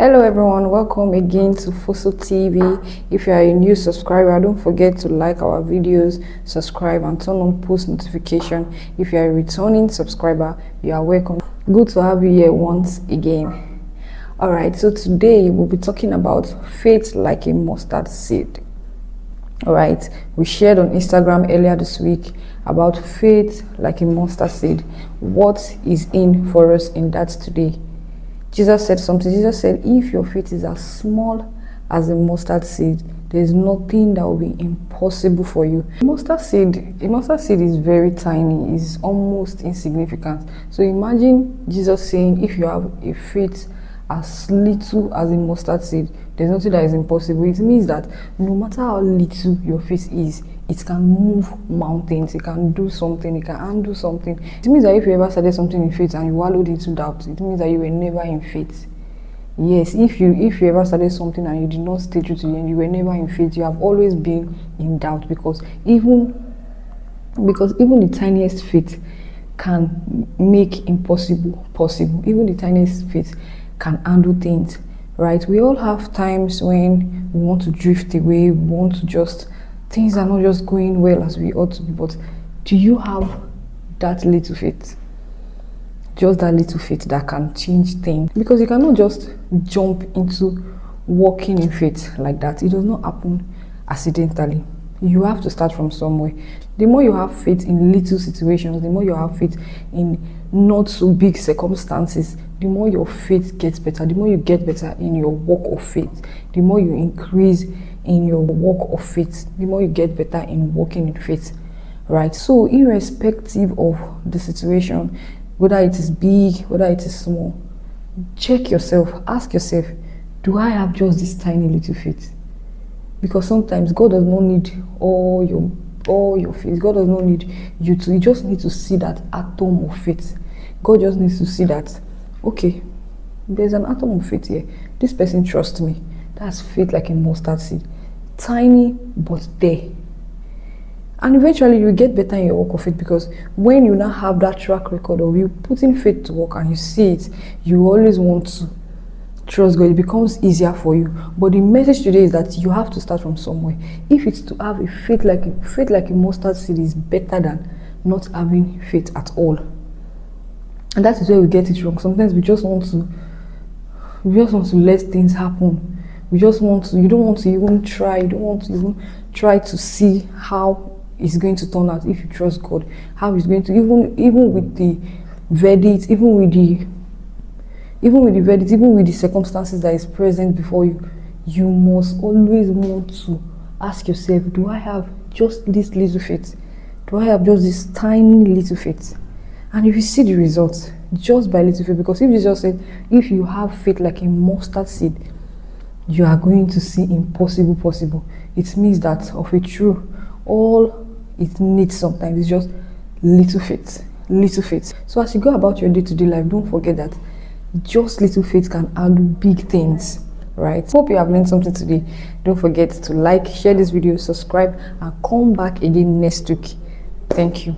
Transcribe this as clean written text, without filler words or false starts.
Hello everyone, welcome again to FOSOTV. If you are a new subscriber, don't forget to like our videos, subscribe and turn on post notification. If you are a returning subscriber, you are welcome. Good to have you here once again. Alright, so today we'll be talking about faith like a mustard seed. Alright, we shared on Instagram earlier this week about faith like a mustard seed. What is in for us in that today? Jesus said something. Jesus said, if your faith is as small as a mustard seed, there is nothing that will be impossible for you. A mustard seed is very tiny, is almost insignificant. So imagine Jesus saying, if you have a faith as little as a mustard seed, there's nothing that is impossible. It means that no matter how little your faith is, it can move mountains, it can do something, it can undo something. It means that if you ever started something in faith and you wallowed into doubt, it means that you were never in faith. Yes, if you ever started something and you did not stay true to the end, you were never in faith. You have always been in doubt, because even the tiniest faith can make impossible possible. Even the tiniest faith can handle things, right? We all have times when we want to drift away, we want to just, things are not just going well as we ought to be. But do you have that little faith? Just that little faith that can change things? Because you cannot just jump into walking in faith like that. It does not happen accidentally. You have to start from somewhere. The more you have faith in little situations, the more you have faith in not so big circumstances, the more your faith gets better. The more you get better in your walk of faith, the more you increase in your walk of faith, the more you get better in walking in faith, right? So irrespective of the situation, whether it is big, whether it is small, check yourself, ask yourself, do I have just this tiny little faith? Because sometimes God does not need all your faith. God does not need you to. You just need to see that atom of faith. God just needs to see that, okay, there's an atom of faith here. This person trusts me. That's faith like a mustard seed. Tiny, but there. And eventually you get better in your walk of faith, because when you now have that track record of you putting faith to work and you see it, you always want to trust God. It becomes easier for you. But the message today is that you have to start from somewhere. If it's to have a faith like a mustard seed is better than not having faith at all. And that is where we get it wrong. Sometimes we just want to let things happen. You don't want to even try. You don't want to even try to see how it's going to turn out if you trust God. How it's going to, even with the verdict, even with the circumstances that is present before you, you must always want to ask yourself, do I have just this little faith? Do I have just this tiny little faith? And if you see the results just by little faith, because if Jesus said, if you have faith like a mustard seed, you are going to see impossible possible. It means that of a true, all it needs sometimes is just little faith. Little faith. So as you go about your day-to-day life, don't forget that just little faith can handle big things, right? Hope you have learned something today. Don't forget to like, share this video, subscribe, and come back again next week. Thank you.